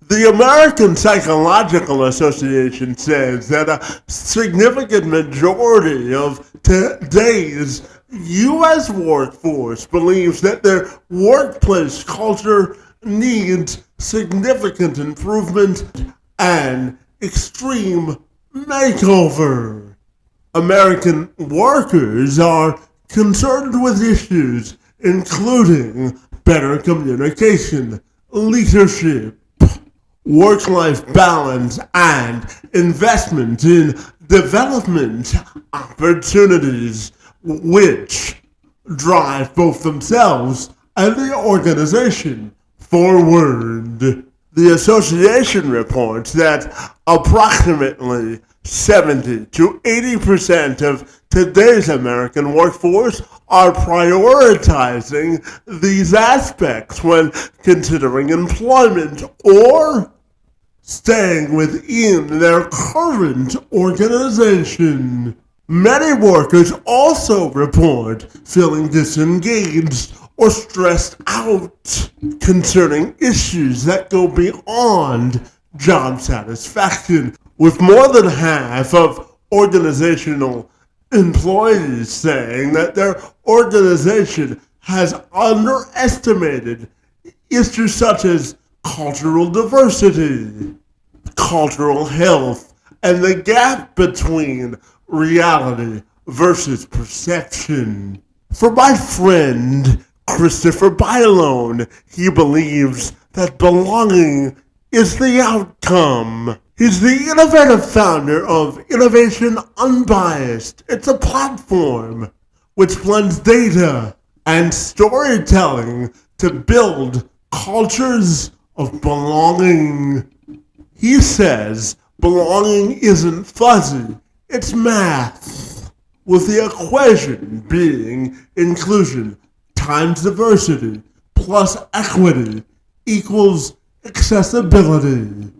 The American Psychological Association says that a significant majority of today's U.S. workforce believes that their workplace culture needs significant improvement and extreme makeover. American workers are concerned with issues including better communication, leadership, work-life balance, and investment in development opportunities, which drive both themselves and the organization forward. The association reports that approximately 70 to 80% of today's American workforce are prioritizing these aspects when considering employment or staying within their current organization. Many workers also report feeling disengaged or stressed out concerning issues that go beyond job satisfaction, with more than half of organizational employees saying that their organization has underestimated issues such as cultural diversity, cultural health, and the gap between reality versus perception. For my friend Christopher Bylone, he believes that belonging is the outcome. He's the innovative founder of Innovation Unbiased. It's a platform which blends data and storytelling to build cultures of belonging. He says belonging isn't fuzzy, it's math, with the equation being inclusion times diversity plus equity equals accessibility.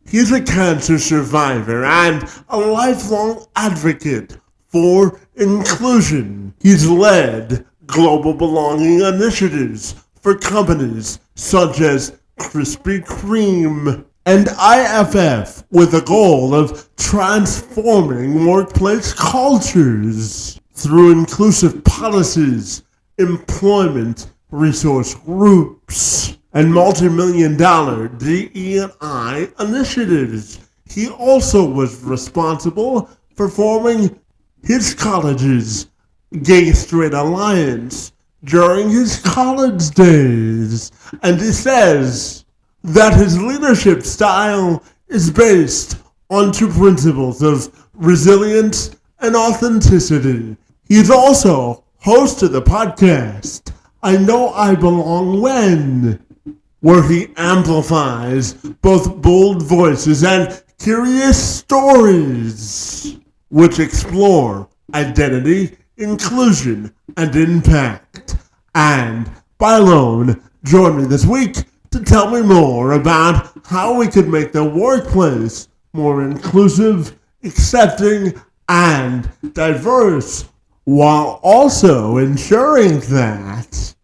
He's a cancer survivor and a lifelong advocate for inclusion. He's led global belonging initiatives for companies such as Krispy Kreme and IFF with a goal of transforming workplace cultures through inclusive policies, employment resource groups, and multi-million-dollar DE&I initiatives. He also was responsible for forming his college's Gay Straight Alliance during his college days, and he says that his leadership style is based on two principles of resilience and authenticity. He's also host of the podcast I Know I Belong When, where he amplifies both bold voices and curious stories, which explore identity, inclusion, and impact. And Bylone joined me this week to tell me more about how we could make the workplace more inclusive, accepting, and diverse, while also ensuring that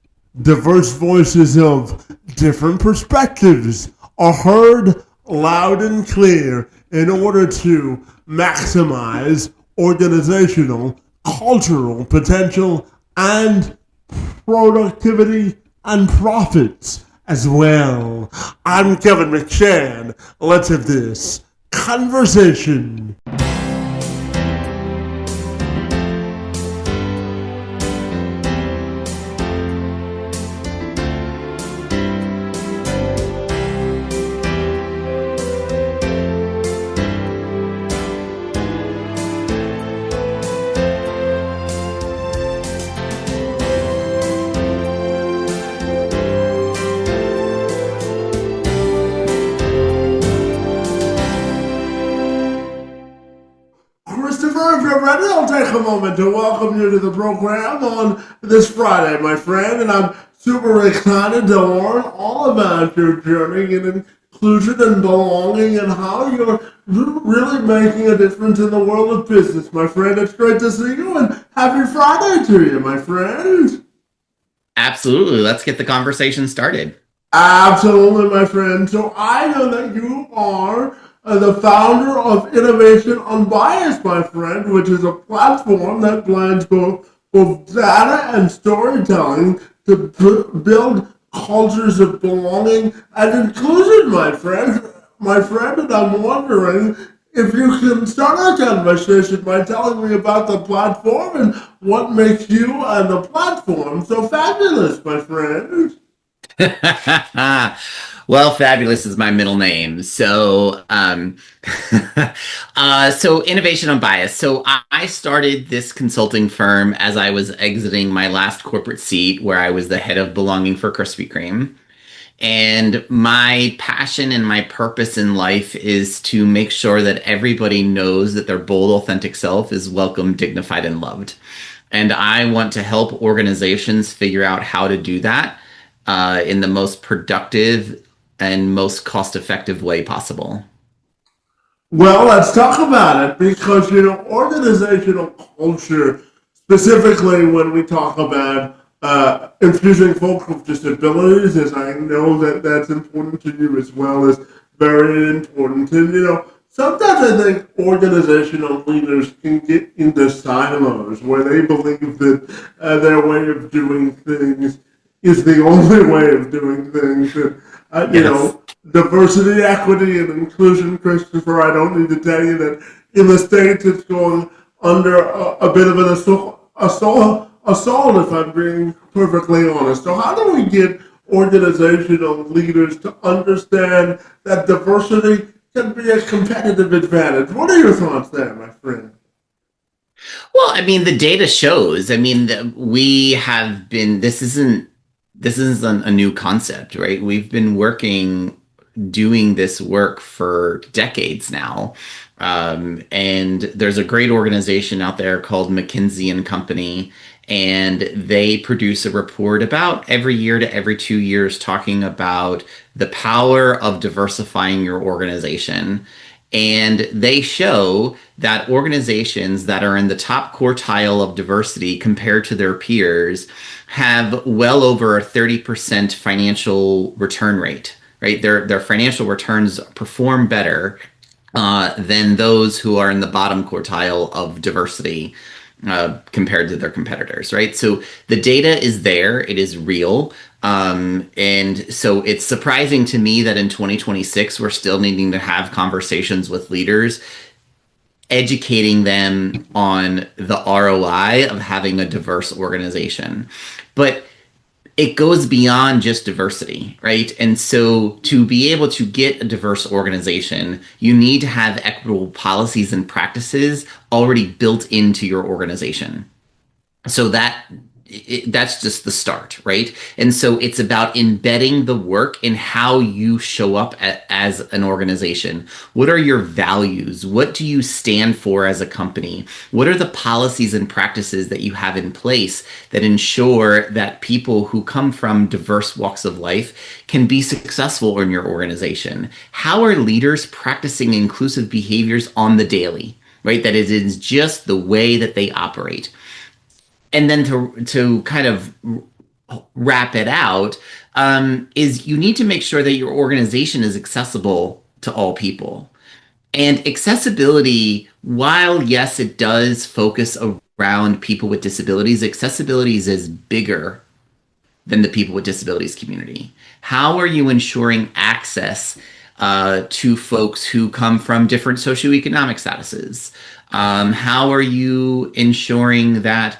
diverse voices of different perspectives are heard loud and clear in order to maximize organizational, cultural potential, and productivity and profits as well. I'm Kevin McShann. Let's have this conversation. Christopher, if you're ready, I'll take a moment to welcome you to the program on this Friday, my friend, and I'm super excited to learn all about your journey in inclusion and belonging and how you're really making a difference in the world of business, my friend. It's great to see you, and happy Friday to you, my friend. Absolutely. Let's get the conversation started. Absolutely, my friend. So I know that you are the founder of Innovation Unbiased, my friend, which is a platform that blends both data and storytelling to build cultures of belonging and inclusion, my friend. My friend, and I'm wondering if you can start our conversation by telling me about the platform and what makes you and the platform so fabulous, my friend. Well, fabulous is my middle name. So Innovation Unbiased. So I started this consulting firm as I was exiting my last corporate seat, where I was the head of belonging for Krispy Kreme. And my passion and my purpose in life is to make sure that everybody knows that their bold, authentic self is welcome, dignified, and loved. And I want to help organizations figure out how to do that in the most productive and most cost effective way possible. Well, let's talk about it because, organizational culture, specifically when we talk about infusing folks with disabilities, as I know that that's important to you as well, is very important. And, sometimes I think organizational leaders can get into silos where they believe that their way of doing things is the only way of doing things. And, Yes. diversity, equity, and inclusion, Christopher. I don't need to tell you that in the States it's going under a bit of an assault, if I'm being perfectly honest. So, how do we get organizational leaders to understand that diversity can be a competitive advantage? What are your thoughts there, my friend? Well, I mean, the data shows. I mean, we have been. This isn't a new concept, right? We've been working doing this work for decades now. And there's a great organization out there called McKinsey and Company, and they produce a report about every year to every 2 years talking about the power of diversifying your organization. And they show that organizations that are in the top quartile of diversity compared to their peers have well over a 30% financial return rate, right? Their financial returns perform better than those who are in the bottom quartile of diversity compared to their competitors, right? So the data is there, it is real. And so it's surprising to me that in 2026, we're still needing to have conversations with leaders, educating them on the ROI of having a diverse organization. But it goes beyond just diversity, right? And so to be able to get a diverse organization, you need to have equitable policies and practices already built into your organization. So that's just the start, right? And so it's about embedding the work in how you show up as an organization. What are your values? What do you stand for as a company? What are the policies and practices that you have in place that ensure that people who come from diverse walks of life can be successful in your organization? How are leaders practicing inclusive behaviors on the daily? Right, that it is just the way that they operate. And then to kind of wrap it out, is you need to make sure that your organization is accessible to all people. And accessibility, while yes, it does focus around people with disabilities, accessibility is bigger than the people with disabilities community. How are you ensuring access to folks who come from different socioeconomic statuses? How are you ensuring that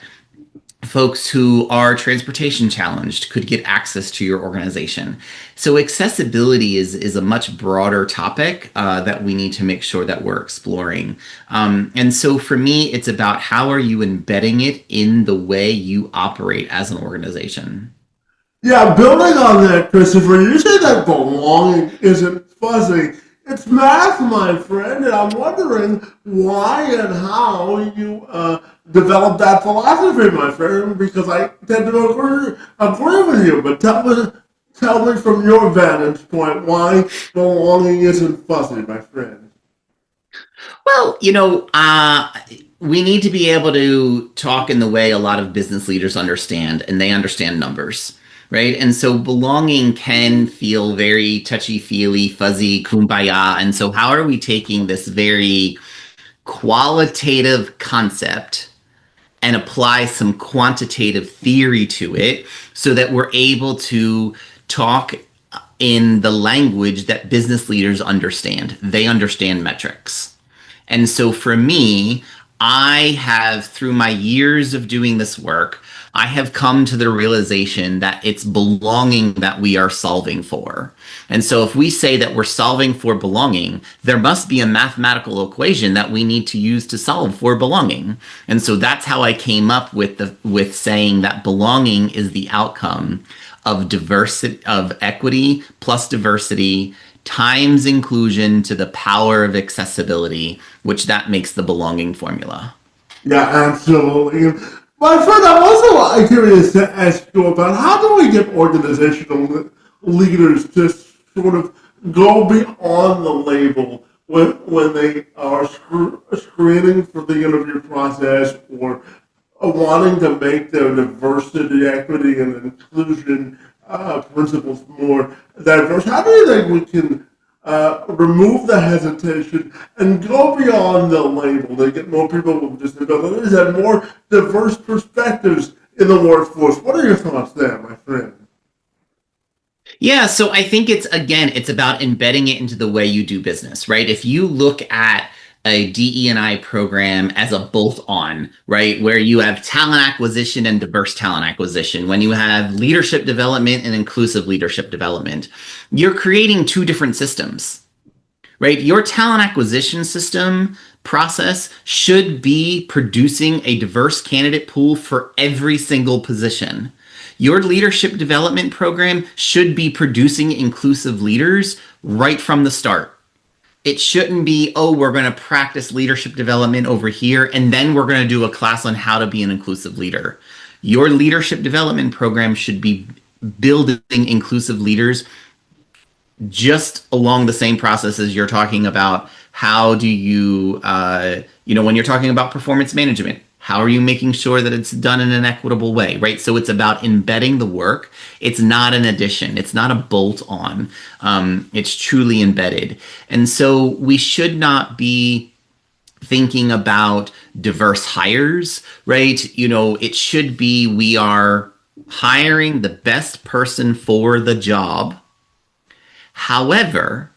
folks who are transportation challenged could get access to your organization? So accessibility is a much broader topic that we need to make sure that we're exploring. And so for me, it's about how are you embedding it in the way you operate as an organization. Yeah, building on that, Christopher, you say that belonging isn't fuzzy. It's math, my friend, and I'm wondering why and how you developed that philosophy, my friend, because I tend to agree with you. But tell me from your vantage point why belonging isn't fuzzy, my friend. Well, we need to be able to talk in the way a lot of business leaders understand, and they understand numbers. right? And so belonging can feel very touchy-feely, fuzzy, kumbaya. And so how are we taking this very qualitative concept and apply some quantitative theory to it so that we're able to talk in the language that business leaders understand? They understand metrics. And so for me, I have, through my years of doing this work, I have come to the realization that it's belonging that we are solving for. And so if we say that we're solving for belonging, there must be a mathematical equation that we need to use to solve for belonging. And so that's how I came up with saying that belonging is the outcome of diversity, of equity plus diversity times inclusion to the power of accessibility, which that makes the belonging formula. Yeah, absolutely. My friend, I'm also curious to ask you about how do we get organizational leaders to sort of go beyond the label when they are screening for the interview process or wanting to make their diversity, equity, and inclusion principles more diverse? How do you think we can remove the hesitation and go beyond the label to get more people with disabilities and more diverse perspectives in the workforce? What are your thoughts there, my friend? Yeah, so I think it's about embedding it into the way you do business, right? If you look at a DE&I program as a bolt on, right, where you have talent acquisition and diverse talent acquisition, when you have leadership development and inclusive leadership development, you're creating two different systems, right? Your talent acquisition system process should be producing a diverse candidate pool for every single position. Your leadership development program should be producing inclusive leaders right from the start. It shouldn't be, oh, we're going to practice leadership development over here, and then we're going to do a class on how to be an inclusive leader. Your leadership development program should be building inclusive leaders just along the same process as you're talking about. How do you, when you're talking about performance management, how are you making sure that it's done in an equitable way, right? So it's about embedding the work. It's not an addition. It's not a bolt on. It's truly embedded. And so we should not be thinking about diverse hires, right? It should be we are hiring the best person for the job. However,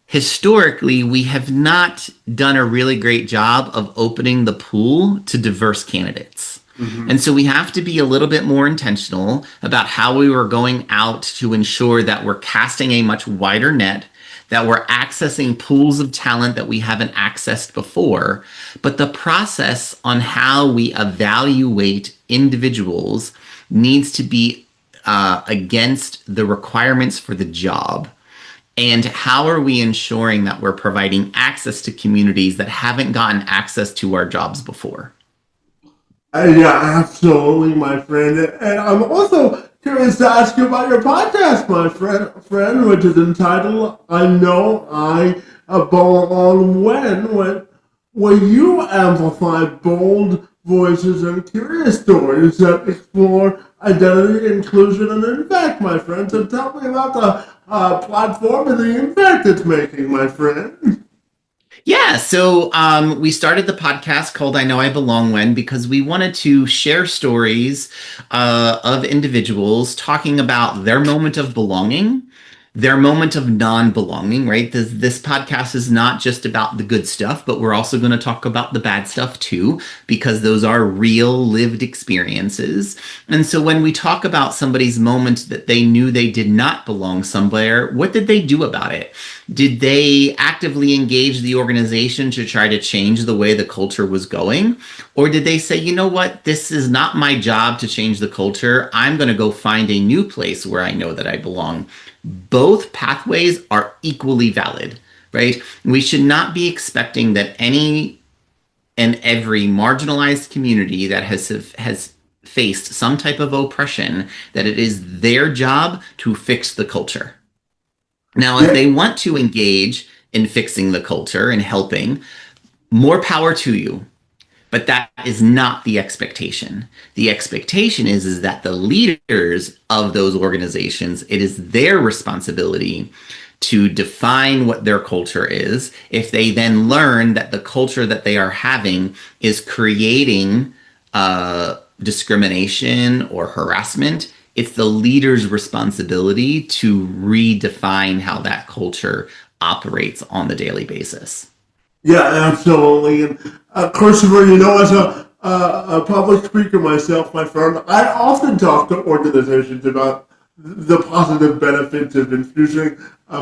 historically, we have not done a really great job of opening the pool to diverse candidates. Mm-hmm. And so we have to be a little bit more intentional about how we were going out to ensure that we're casting a much wider net, that we're accessing pools of talent that we haven't accessed before. But the process on how we evaluate individuals needs to be against the requirements for the job. And how are we ensuring that we're providing access to communities that haven't gotten access to our jobs before? Yeah, absolutely, my friend. And I'm also curious to ask you about your podcast, my friend, which is entitled "I Know I Belong." When you amplify bold voices and curious stories that explore identity, inclusion, and impact, my friend. So tell me about the platform and the impact it's making, my friend. Yeah, so we started the podcast called I Know I Belong When because we wanted to share stories of individuals talking about their moment of belonging, their moment of non-belonging, right? This podcast is not just about the good stuff, but we're also going to talk about the bad stuff too, because those are real lived experiences. And so when we talk about somebody's moment that they knew they did not belong somewhere, what did they do about it? Did they actively engage the organization to try to change the way the culture was going? Or did they say, you know what, this is not my job to change the culture. I'm going to go find a new place where I know that I belong. Both pathways are equally valid, right? We should not be expecting that any and every marginalized community that has faced some type of oppression, that it is their job to fix the culture. Now, if Yeah, they want to engage in fixing the culture and helping, more power to you. But that is not the expectation. The expectation is that the leaders of those organizations, it is their responsibility to define what their culture is. If they then learn that the culture that they are having is creating discrimination or harassment, it's the leader's responsibility to redefine how that culture operates on the daily basis. Yeah, absolutely. And Christopher, as a public speaker myself, my friend, I often talk to organizations about the positive benefits of infusing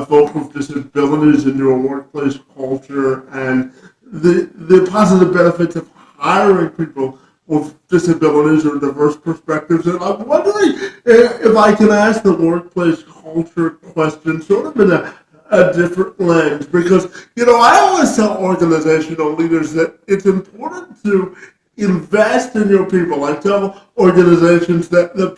folks with disabilities into a workplace culture and the positive benefits of hiring people with disabilities or diverse perspectives. And I'm wondering if I can ask the workplace culture question sort of in a different lens because I always tell organizational leaders that it's important to invest in your people. I tell organizations that the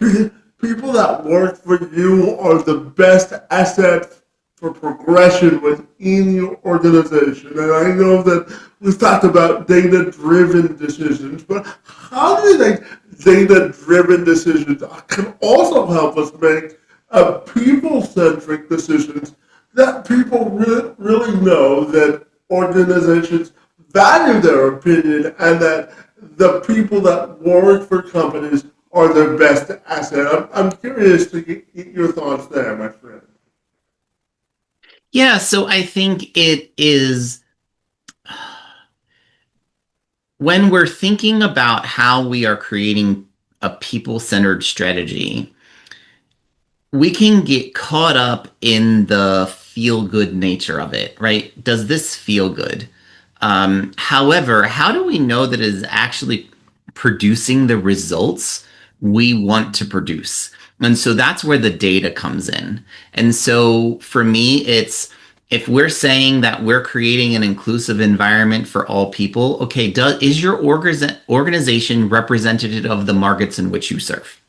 people that work for you are the best asset for progression within your organization. And I know that we've talked about data-driven decisions, but how do you think data-driven decisions can also help us make people-centric decisions that people really know that organizations value their opinion and that the people that work for companies are their best asset. I'm curious to get your thoughts there, my friend. Yeah, so I think it is when we're thinking about how we are creating a people centered strategy, we can get caught up in the feel good nature of it, right? Does this feel good? However, how do we know that it is actually producing the results we want to produce? And so that's where the data comes in. And so for me, it's if we're saying that we're creating an inclusive environment for all people, okay, is your organization representative of the markets in which you serve?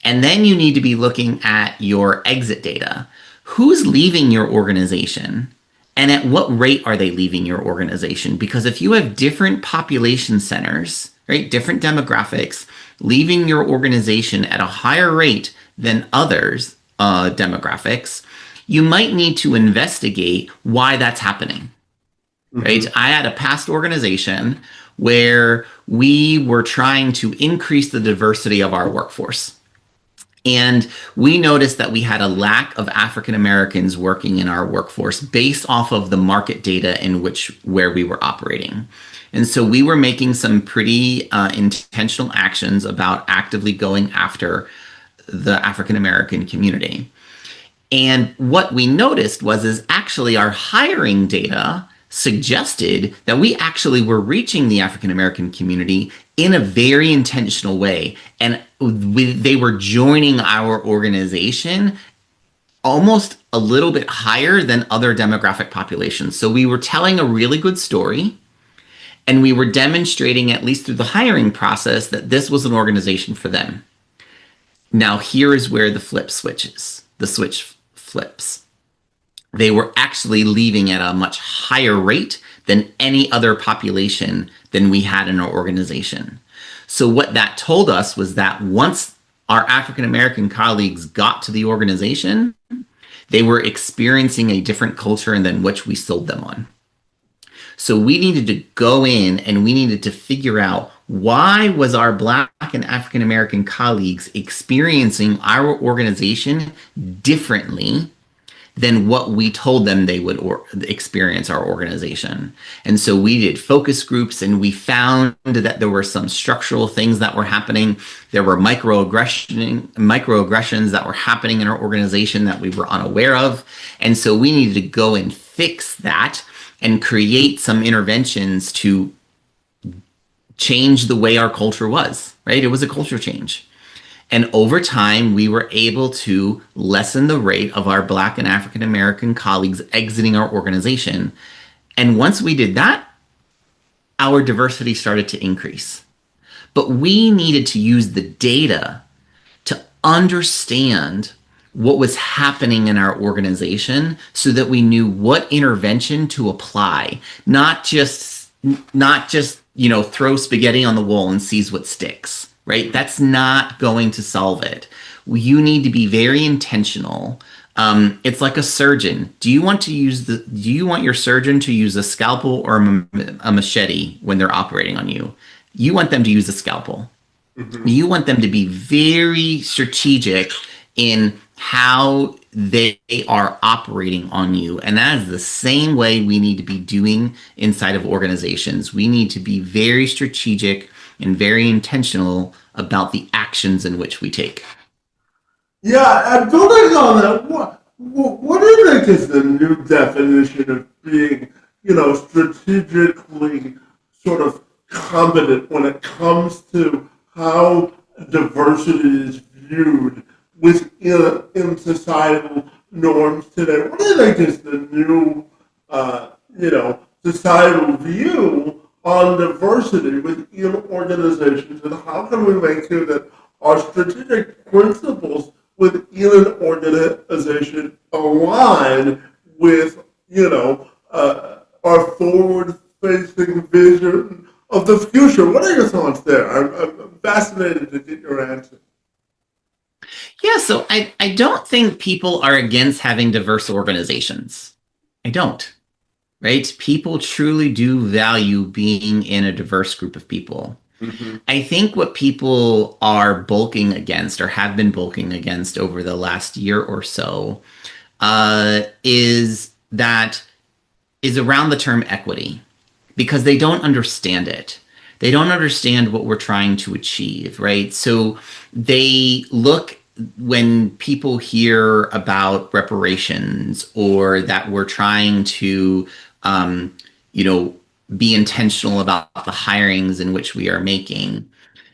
And then you need to be looking at your exit data. Who's leaving your organization? And at what rate are they leaving your organization? Because if you have different population centers, right, different demographics, leaving your organization at a higher rate than others demographics, you might need to investigate why that's happening. Right? Mm-hmm. I had a past organization where we were trying to increase the diversity of our workforce. And we noticed that we had a lack of African Americans working in our workforce based off of the market data in where we were operating. And so we were making some pretty intentional actions about actively going after the African American community. And what we noticed is actually our hiring data suggested that we actually were reaching the African American community in a very intentional way. And they were joining our organization almost a little bit higher than other demographic populations. So we were telling a really good story. And we were demonstrating, at least through the hiring process, that this was an organization for them. Now, here is where the switch flips. They were actually leaving at a much higher rate than any other population than we had in our organization. So what that told us was that once our African American colleagues got to the organization, they were experiencing a different culture than which we sold them on. So we needed to go in and we needed to figure out why was our Black and African American colleagues experiencing our organization differently than what we told them they would experience our organization. And so we did focus groups and we found that there were some structural things that were happening. There were microaggressions that were happening in our organization that we were unaware of. And so we needed to go and fix that and create some interventions to change the way our culture was, right? It was a culture change. And over time, we were able to lessen the rate of our Black and African American colleagues exiting our organization. And once we did that, our diversity started to increase. But we needed to use the data to understand what was happening in our organization so that we knew what intervention to apply, not just throw spaghetti on the wall and sees what sticks, right? That's not going to solve it. You need to be very intentional. It's like a surgeon. Do you want your surgeon to use a scalpel or a machete when they're operating on you? You want them to use a scalpel. Mm-hmm. You want them to be very strategic in how they are operating on you. And that is the same way we need to be doing inside of organizations. We need to be very strategic and very intentional about the actions in which we take. Yeah, and building on that, what do you think is the new definition of being, strategically sort of competent when it comes to how diversity is viewed within in societal norms today? What do you think is the new, societal view on diversity within organizations, and how can we make sure that our strategic principles within an organization align with, our forward-facing vision of the future? What are your thoughts there? I'm fascinated to get your answer. Yeah, so I don't think people are against having diverse organizations. I don't, right? People truly do value being in a diverse group of people. Mm-hmm. I think what people are bulking against or have been bulking against over the last year or so is around the term equity, because they don't understand it. They don't understand what we're trying to achieve, right? So they look, when people hear about reparations or that we're trying to, you know, be intentional about the hirings in which we are making.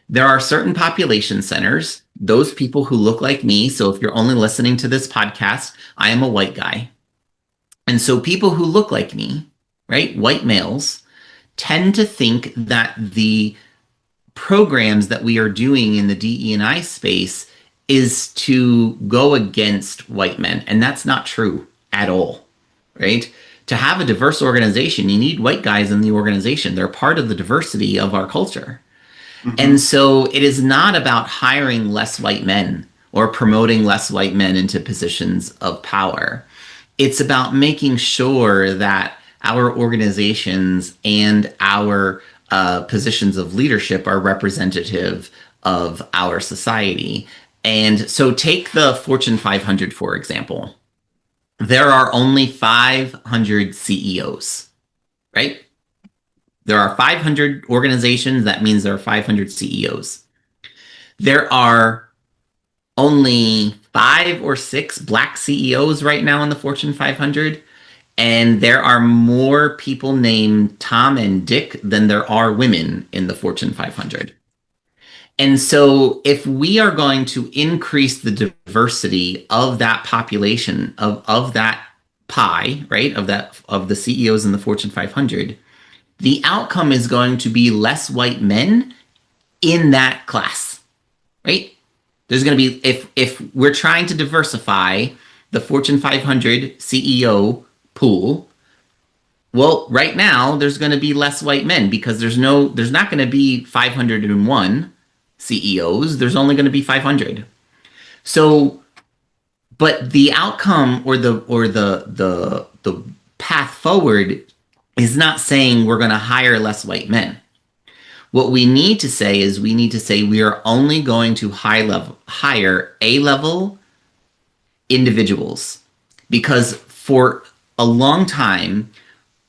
There are certain population centers, those people who look like me. So if you're only listening to this podcast, I am a white guy. And so people who look like me, right, white males, tend to think that the programs that we are doing in the DE&I space is to go against white men. And that's not true at all, right? To have a diverse organization, you need white guys in the organization. They're part of the diversity of our culture. Mm-hmm. And so it is not about hiring less white men or promoting less white men into positions of power. It's about making sure that our organizations and our positions of leadership are representative of our society. And so take the Fortune 500, for example. There are only 500 CEOs, right? There are 500 organizations. That means there are 500 CEOs. There are only 5 or 6 Black CEOs right now in the Fortune 500. And there are more people named Tom and Dick than there are women in the Fortune 500. And so if we are going to increase the diversity of that population, of that pie, right, of the CEOs in the Fortune 500, the outcome is going to be less white men in that class, right? There's going to be, if we're trying to diversify the Fortune 500 CEO pool, well, right now there's going to be less white men because there's not going to be 501 CEOs. There's only going to be 500. So, but the outcome or the path forward is not saying we're going to hire less white men. What we need to say is we are only going to hire A-level individuals, because for a long time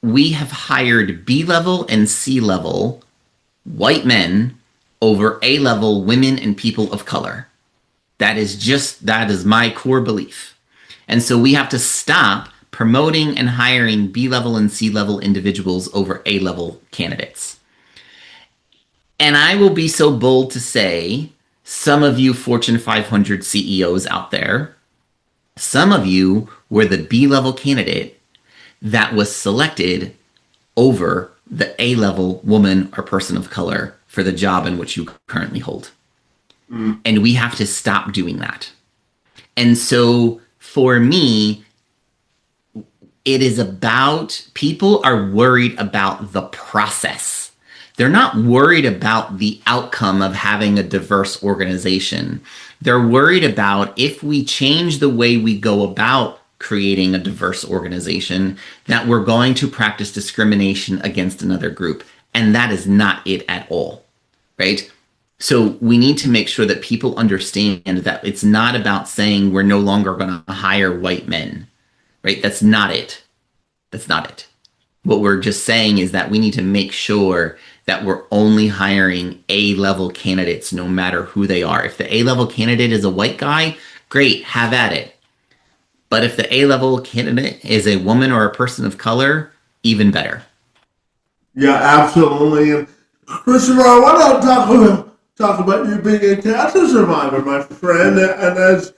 we have hired B-level and C-level white men over A-level women and people of color. That is my core belief. And so we have to stop promoting and hiring B-level and C-level individuals over A-level candidates. And I will be so bold to say, some of you Fortune 500 CEOs out there, some of you were the B-level candidate that was selected over the A-level woman or person of color for the job in which you currently hold. Mm. And we have to stop doing that. And so for me, it is about, people are worried about the process. They're not worried about the outcome of having a diverse organization. They're worried about if we change the way we go about creating a diverse organization, that we're going to practice discrimination against another group. And that is not it at all, right? So we need to make sure that people understand that it's not about saying we're no longer going to hire white men, right? That's not it. That's not it. What we're just saying is that we need to make sure that we're only hiring A-level candidates, no matter who they are. If the A-level candidate is a white guy, great, have at it. But if the A-level candidate is a woman or a person of color, even better. Yeah, absolutely. And Christopher, I want to talk about you being a cancer survivor, my friend. And as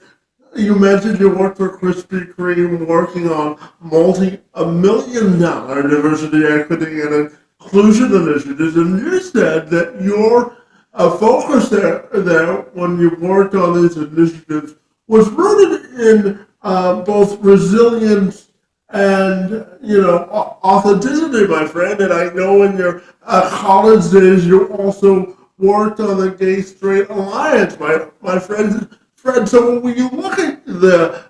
you mentioned, you worked for Krispy Kreme, working on multi-a-million-dollar diversity, equity, and inclusion initiatives. And you said that your focus there when you worked on these initiatives was rooted in both resilience and authenticity, my friend. And I know in your college days you also worked on the Gay Straight Alliance, my friend. Fred, so when you look at the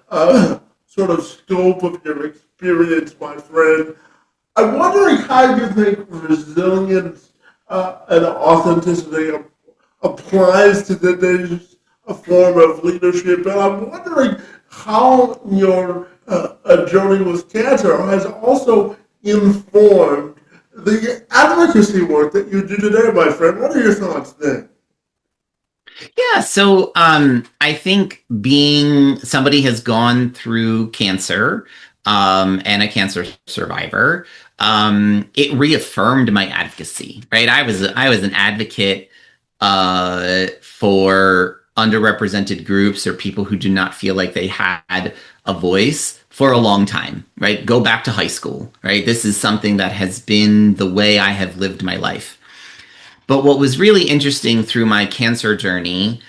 sort of scope of your experience, my friend, I'm wondering how you think resilience and authenticity applies to today's form of leadership. And I'm wondering how your journey with cancer has also informed the advocacy work that you do today, my friend. What are your thoughts there? Yeah, so I think being somebody has gone through cancer and a cancer survivor, it reaffirmed my advocacy, right? I was an advocate for underrepresented groups or people who do not feel like they had a voice for a long time, right? Go back to high school, right? This is something that has been the way I have lived my life. But what was really interesting through my cancer journey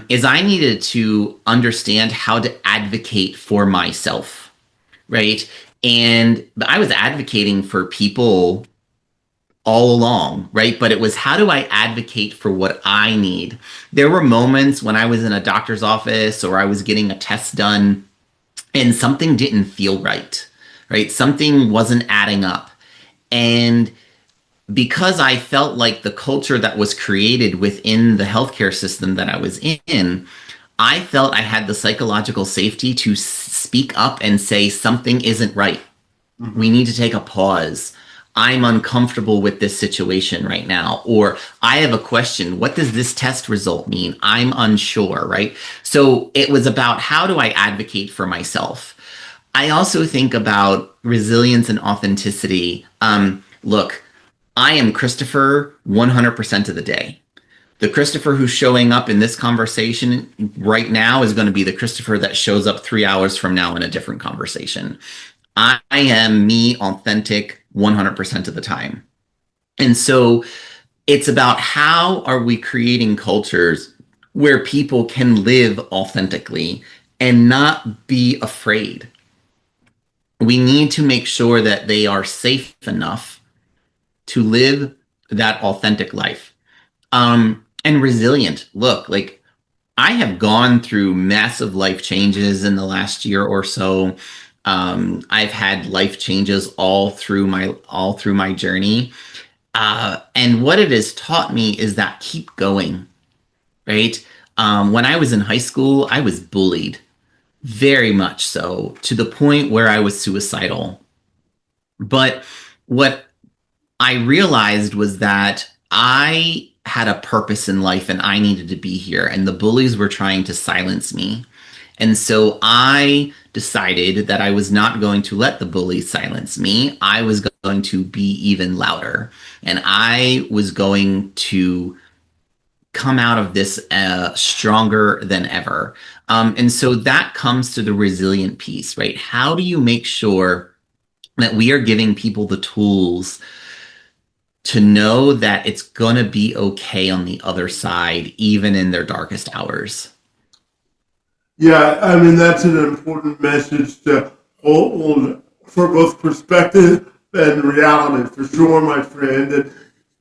is I needed to understand how to advocate for myself, right? And I was advocating for people all along, right? But it was how do I advocate for what I need? There were moments when I was in a doctor's office or I was getting a test done and something didn't feel right, right? Something wasn't adding up. And because I felt like the culture that was created within the healthcare system that I was in, I felt I had the psychological safety to speak up and say something isn't right. We need to take a pause. I'm uncomfortable with this situation right now. Or I have a question. What does this test result mean? I'm unsure, right? So it was about how do I advocate for myself? I also think about resilience and authenticity. Look, I am Christopher 100% of the day. The Christopher who's showing up in this conversation right now is going to be the Christopher that shows up 3 hours from now in a different conversation. I am me, authentic 100% of the time. And so it's about how are we creating cultures where people can live authentically and not be afraid. We need to make sure that they are safe enough to live that authentic life. And resilient. Look, like I have gone through massive life changes in the last year or so. I've had life changes all through my journey. And what it has taught me is that keep going, right? When I was in high school, I was bullied very much so to the point where I was suicidal. But what I realized was that I had a purpose in life and I needed to be here, and the bullies were trying to silence me. And so I decided that I was not going to let the bullies silence me. I was going to be even louder, and I was going to come out of this stronger than ever. And so that comes to the resilient piece, right? How do you make sure that we are giving people the tools to know that it's going to be okay on the other side, even in their darkest hours? Yeah, I mean, that's an important message to hold for both perspective and reality, for sure, my friend. And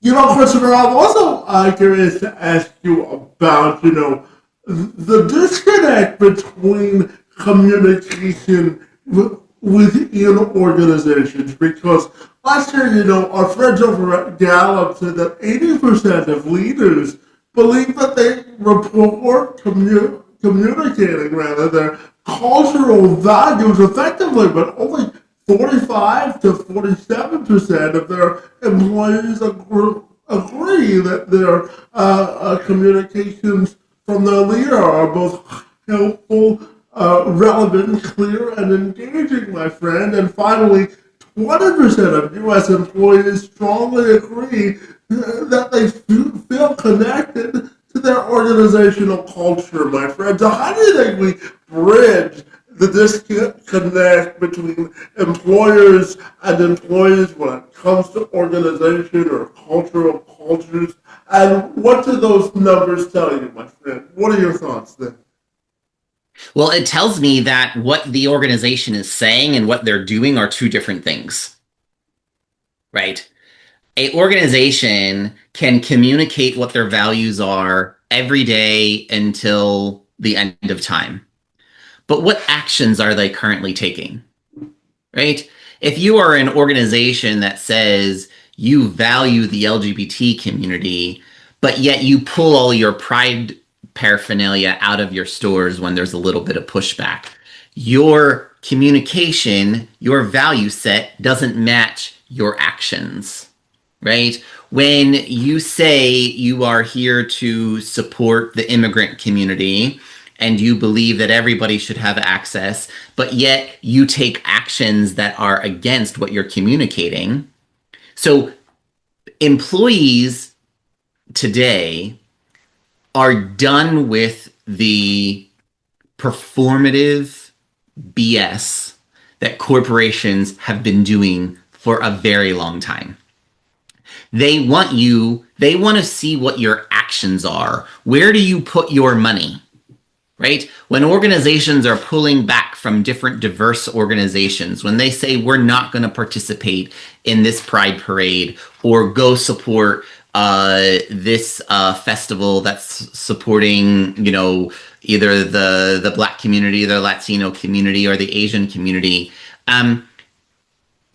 Christopher, I'm also curious to ask you about, the disconnect between communication within organizations. Because last year, our friends over at Gallup said that 80% of leaders believe that they report communicating rather their cultural values effectively, but only 45 to 47% of their employees agree that their communications from their leader are both helpful, relevant, clear, and engaging, my friend. And finally, 20% of U.S. employees strongly agree that they feel connected to their organizational culture, my friend. So how do you think we bridge the disconnect between employers and employees when it comes to organization or cultural cultures? And what do those numbers tell you, my friend? What are your thoughts there? Well, it tells me that what the organization is saying and what they're doing are two different things, right? A organization can communicate what their values are every day until the end of time. But what actions are they currently taking? Right? If you are an organization that says you value the LGBT community, but yet you pull all your pride paraphernalia out of your stores when there's a little bit of pushback, your communication, your value set doesn't match your actions, right? When you say you are here to support the immigrant community, and you believe that everybody should have access, but yet you take actions that are against what you're communicating. So employees today are done with the performative BS that corporations have been doing for a very long time. They want to see what your actions are. Where do you put your money? Right? When organizations are pulling back from different diverse organizations, when they say we're not going to participate in this pride parade or go support this festival that's supporting, either the Black community, the Latino community, or the Asian community,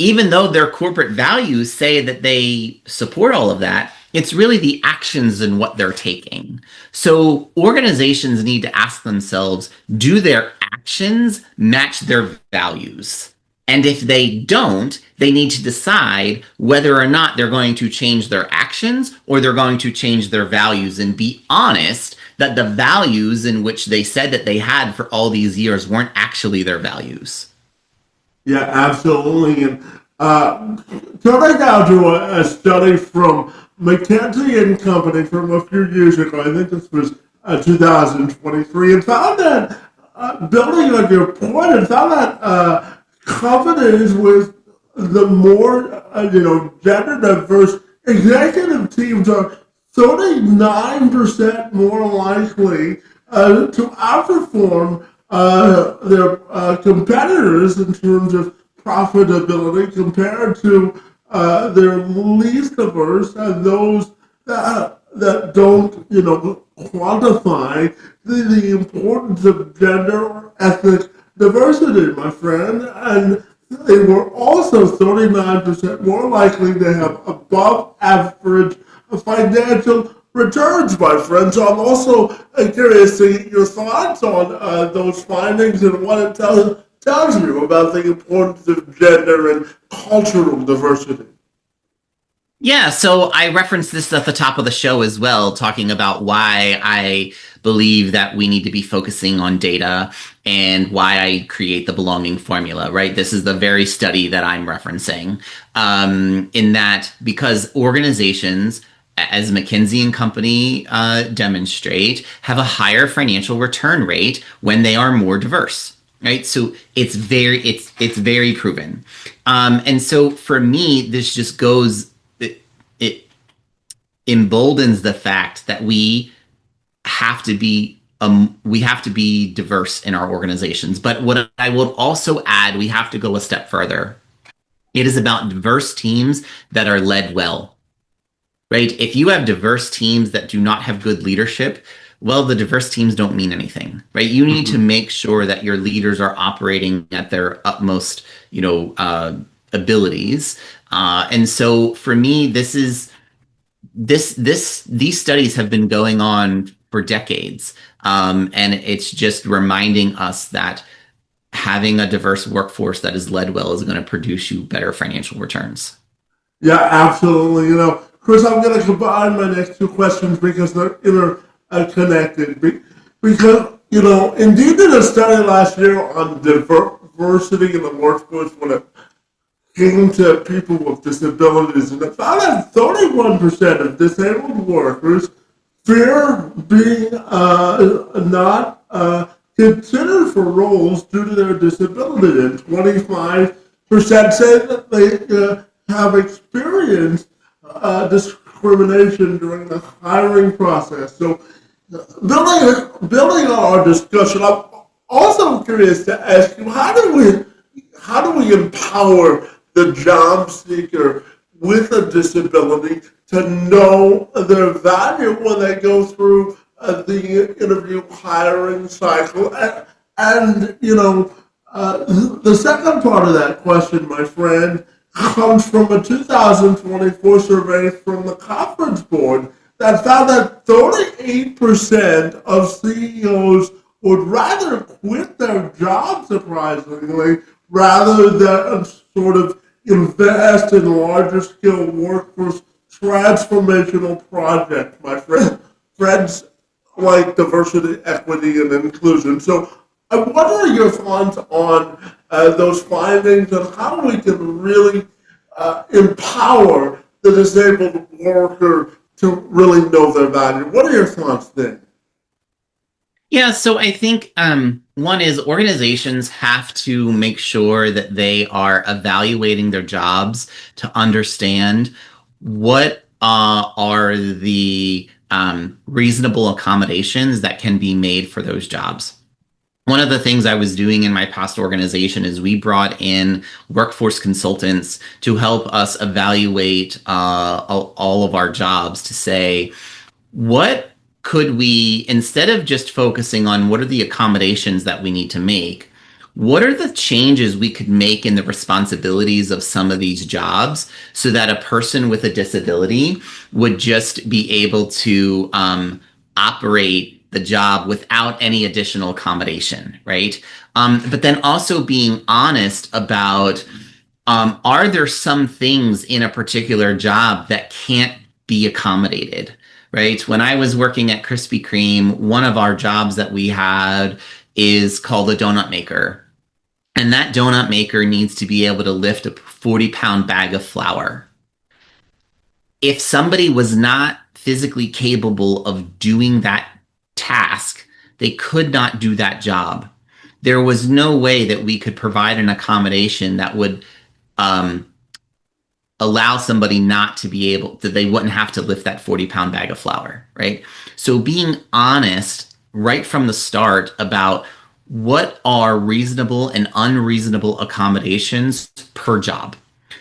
even though their corporate values say that they support all of that, it's really the actions and what they're taking. So organizations need to ask themselves, do their actions match their values? And if they don't, they need to decide whether or not they're going to change their actions or they're going to change their values, and be honest that the values in which they said that they had for all these years weren't actually their values. Yeah, absolutely. And turning now to a study from McKinsey and Company from a few years ago, I think this was 2023, and found that, building on your point, and found that companies with the more, gender diverse executive teams are 39% more likely to outperform their competitors in terms of profitability compared to their least diverse, and those that don't, quantify the importance of gender or ethnic diversity, my friend. And they were also 39% more likely to have above average financial returns, my friend. So I'm also curious to get your thoughts on those findings and what it tells you about the importance of gender and cultural diversity. Yeah, so I referenced this at the top of the show as well, talking about why I believe that we need to be focusing on data and why I create the belonging formula, right? This is the very study that I'm referencing. In that, because organizations, as McKinsey and Company demonstrate, have a higher financial return rate when they are more diverse. Right, so it's very proven, and so for me, this just goes, it emboldens the fact that we have to be diverse in our organizations. But what I will also add, we have to go a step further. It is about diverse teams that are led well, right? If you have diverse teams that do not have good leadership, well, the diverse teams don't mean anything, right? You need to Mhm. make sure that your leaders are operating at their utmost, abilities. And so for me, these studies have been going on for decades. And it's just reminding us that having a diverse workforce that is led well is going to produce you better financial returns. Yeah, absolutely. Chris, I'm going to combine my next two questions because they're interconnected. Because, Indeed did a study last year on diversity in the workforce when it came to people with disabilities, and it found that 31% of disabled workers fear being not considered for roles due to their disability, and 25% say that they have experienced discrimination during the hiring process. So, building on our discussion, I'm also curious to ask you, how do we empower the job seeker with a disability to know their value when they go through the interview hiring cycle? And the second part of that question, my friend, comes from a 2024 survey from the Conference Board that found that 38% of CEOs would rather quit their job, surprisingly, rather than sort of invest in larger scale workforce transformational projects, my friend. Friends like diversity, equity, and inclusion. So, what are your thoughts on those findings and how we can really empower the disabled worker to really know their value? What are your thoughts then? Yeah, so I think one is organizations have to make sure that they are evaluating their jobs to understand what are the reasonable accommodations that can be made for those jobs. One of the things I was doing in my past organization is we brought in workforce consultants to help us evaluate all of our jobs to say, what could we, instead of just focusing on what are the accommodations that we need to make, what are the changes we could make in the responsibilities of some of these jobs so that a person with a disability would just be able to operate the job without any additional accommodation, right? But then also being honest about are there some things in a particular job that can't be accommodated, right? When I was working at Krispy Kreme, one of our jobs that we had is called a donut maker. And that donut maker needs to be able to lift a 40-pound bag of flour. If somebody was not physically capable of doing that task, they could not do that job. There was no way that we could provide an accommodation that would um, allow somebody not to be able that they wouldn't have to lift that 40-pound bag of flour, right? So being honest right from the start about what are reasonable and unreasonable accommodations per job.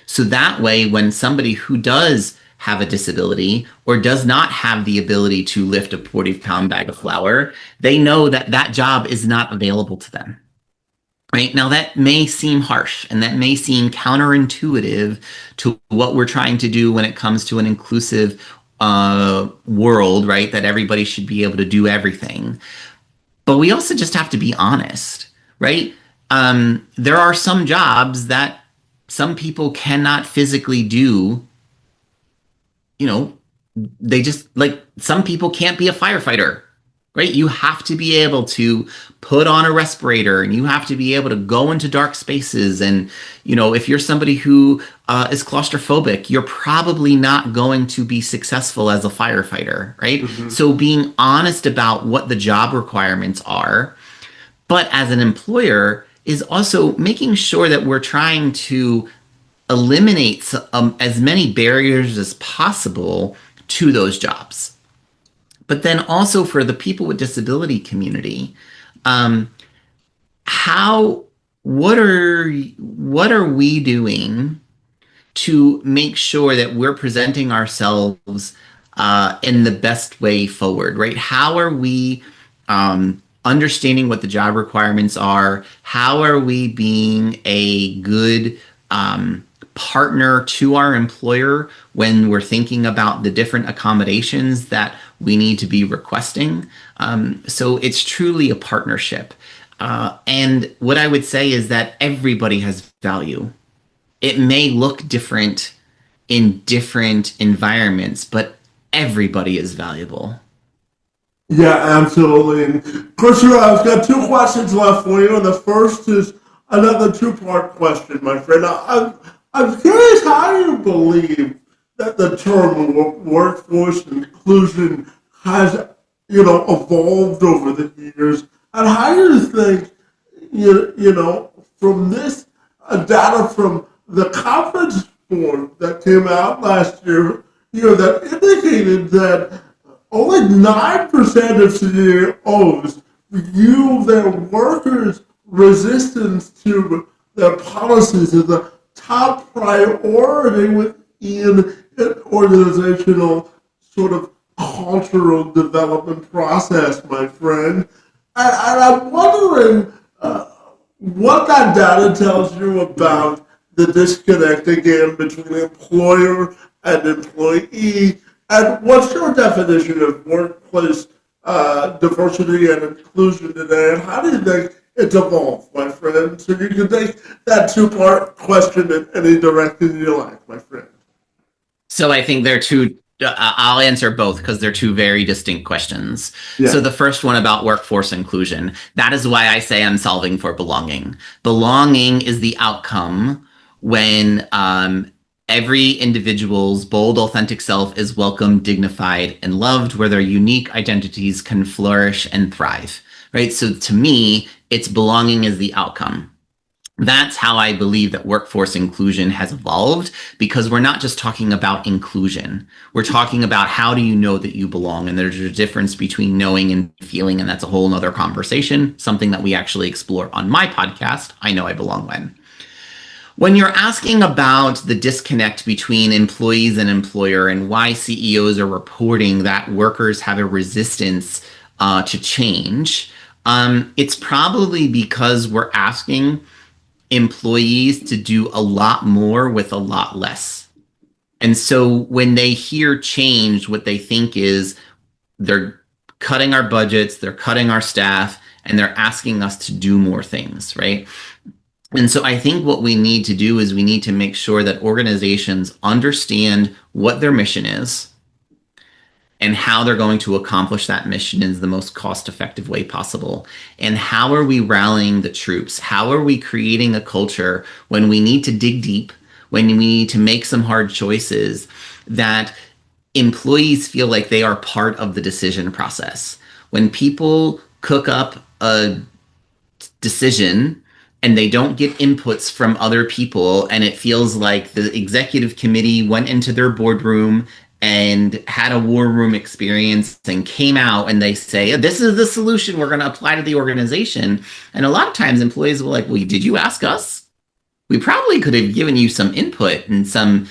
So that way, when somebody who does have a disability or does not have the ability to lift a 40-pound bag of flour, they know that that job is not available to them. Right now, that may seem harsh and that may seem counterintuitive to what we're trying to do when it comes to an inclusive world, right? That everybody should be able to do everything. But we also just have to be honest, right? There are some jobs that some people cannot physically do, you know, they just like some people can't be a firefighter, right? You have to be able to put on a respirator and you have to be able to go into dark spaces. And, if you're somebody who is claustrophobic, you're probably not going to be successful as a firefighter, right? Mhm. So being honest about what the job requirements are, but as an employer, is also making sure that we're trying to eliminate as many barriers as possible to those jobs. But then also for the people with disability community, um, how what are we doing to make sure that we're presenting ourselves in the best way forward, right? How are we understanding what the job requirements are? How are we being a good partner to our employer when we're thinking about the different accommodations that we need to be requesting? So it's truly a partnership. And what I would say is that everybody has value. It may look different in different environments, but everybody is valuable. Yeah, absolutely. And Christopher, I've got two questions left for you, and the first is another two-part question, my friend. I'm curious how you believe that the term workforce inclusion has, evolved over the years, and how you think, from this data from the conference report that came out last year, that indicated that only 9% of CEOs view their workers' resistance to their policies as a top priority within an organizational sort of cultural development process, my friend. And I'm wondering what that data tells you about the disconnect again between employer and employee, and what's your definition of workplace diversity and inclusion today, and how do you think it's evolved, my friend? So you can take that two-part question in any direction you like, my friend. So I think they're two. I'll answer both because they're two very distinct questions. Yeah. So the first one about workforce inclusion, that is why I say I'm solving for belonging. Belonging is the outcome when every individual's bold, authentic self is welcomed, dignified, and loved, where their unique identities can flourish and thrive, right? So to me, it's belonging is the outcome. That's how I believe that workforce inclusion has evolved, because we're not just talking about inclusion. We're talking about how do you know that you belong? And there's a difference between knowing and feeling, and that's a whole nother conversation, something that we actually explore on my podcast, I Know I Belong When. When you're asking about the disconnect between employees and employer and why CEOs are reporting that workers have a resistance to change, it's probably because we're asking employees to do a lot more with a lot less. And so when they hear change, what they think is they're cutting our budgets, they're cutting our staff, and they're asking us to do more things, right? And so I think what we need to do is we need to make sure that organizations understand what their mission is and how they're going to accomplish that mission in the most cost-effective way possible. And how are we rallying the troops? How are we creating a culture when we need to dig deep, when we need to make some hard choices, that employees feel like they are part of the decision process? When people cook up a decision and they don't get inputs from other people, and it feels like the executive committee went into their boardroom and had a war room experience and came out and they say, this is the solution we're going to apply to the organization. And a lot of times employees will like, well, did you ask us? We probably could have given you some input and some,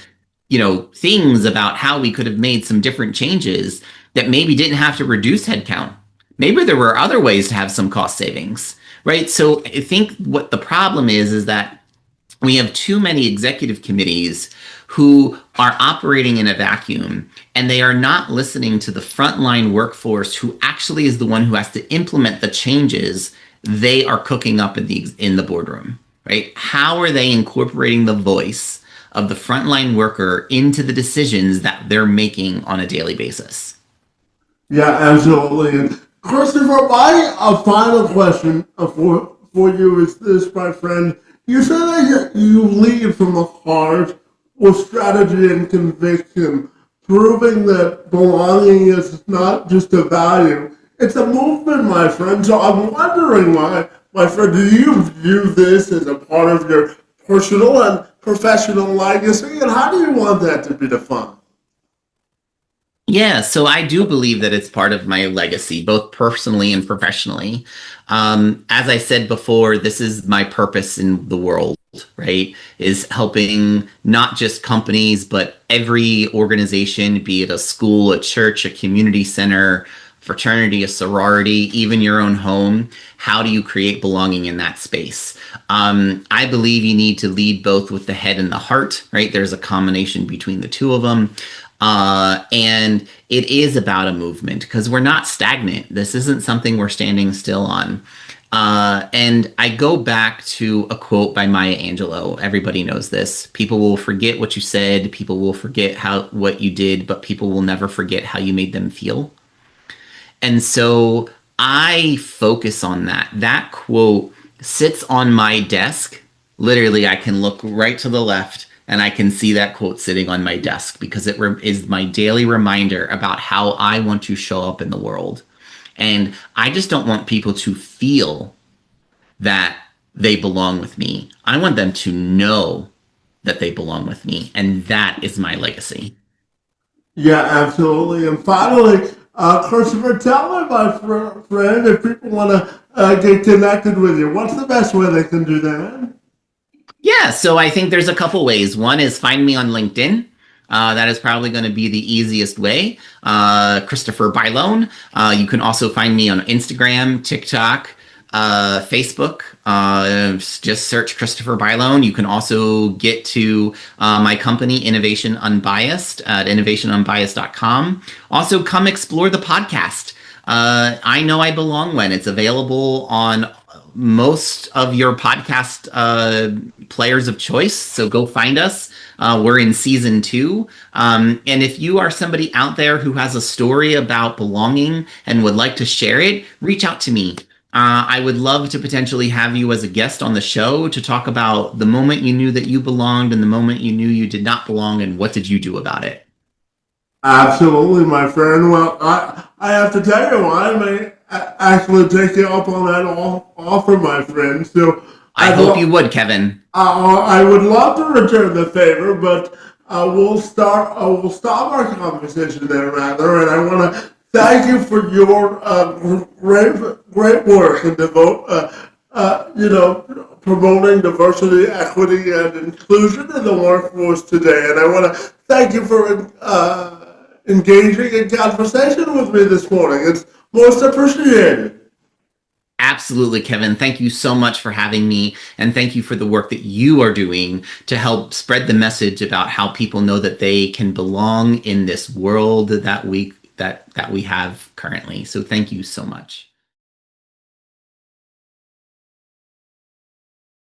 things about how we could have made some different changes that maybe didn't have to reduce headcount. Maybe there were other ways to have some cost savings, right? So I think what the problem is that we have too many executive committees who are operating in a vacuum, and they are not listening to the frontline workforce, who actually is the one who has to implement the changes they are cooking up in the boardroom, right? How are they incorporating the voice of the frontline worker into the decisions that they're making on a daily basis? Yeah, absolutely. And Christopher, my final question for you is this, my friend. You said that you lead from the heart with strategy and conviction, proving that belonging is not just a value, it's a movement, my friend. So I'm wondering, my friend, do you view this as a part of your personal and professional legacy, and how do you want that to be defined? Yeah, so I do believe that it's part of my legacy, both personally and professionally. As I said before, this is my purpose in the world, right? Is helping not just companies, but every organization, be it a school, a church, a community center, fraternity, a sorority, even your own home. How do you create belonging in that space? I believe you need to lead both with the head and the heart, right? There's a combination between the two of them. And it is about a movement because we're not stagnant. This isn't something we're standing still on. And I go back to a quote by Maya Angelou. Everybody knows this. People will forget what you said. People will forget what you did, but people will never forget how you made them feel. And so I focus on that. That quote sits on my desk. Literally, I can look right to the left and I can see that quote sitting on my desk because it is my daily reminder about how I want to show up in the world. And I just don't want people to feel that they belong with me. I want them to know that they belong with me. And that is my legacy. Yeah, absolutely. And finally, Christopher, tell me, my friend, if people want to get connected with you, what's the best way they can do that? Yeah, so I think there's a couple ways. One is find me on LinkedIn. That is probably going to be the easiest way. Christopher Bylone. You can also find me on Instagram, TikTok, Facebook. Just search Christopher Bylone. You can also get to my company, Innovation Unbiased, at innovationunbiased.com. Also, come explore the podcast. I Know I Belong When. It's available on most of your podcast players of choice. So go find us. We're in season 2. And if you are somebody out there who has a story about belonging and would like to share it, reach out to me. I would love to potentially have you as a guest on the show to talk about the moment you knew that you belonged and the moment you knew you did not belong and what did you do about it. Absolutely, my friend. Well, I have to tell you, I may actually take you up on that offer, my friend. So I hope you would, Kevin. I would love to return the favor, but we'll stop our conversation there, rather. And I want to thank you for your great work and promoting diversity, equity, and inclusion in the workforce today. And I want to thank you for engaging in conversation with me this morning. It's most appreciated. Absolutely, Kevin. Thank you so much for having me. And thank you for the work that you are doing to help spread the message about how people know that they can belong in this world that we have currently. So thank you so much.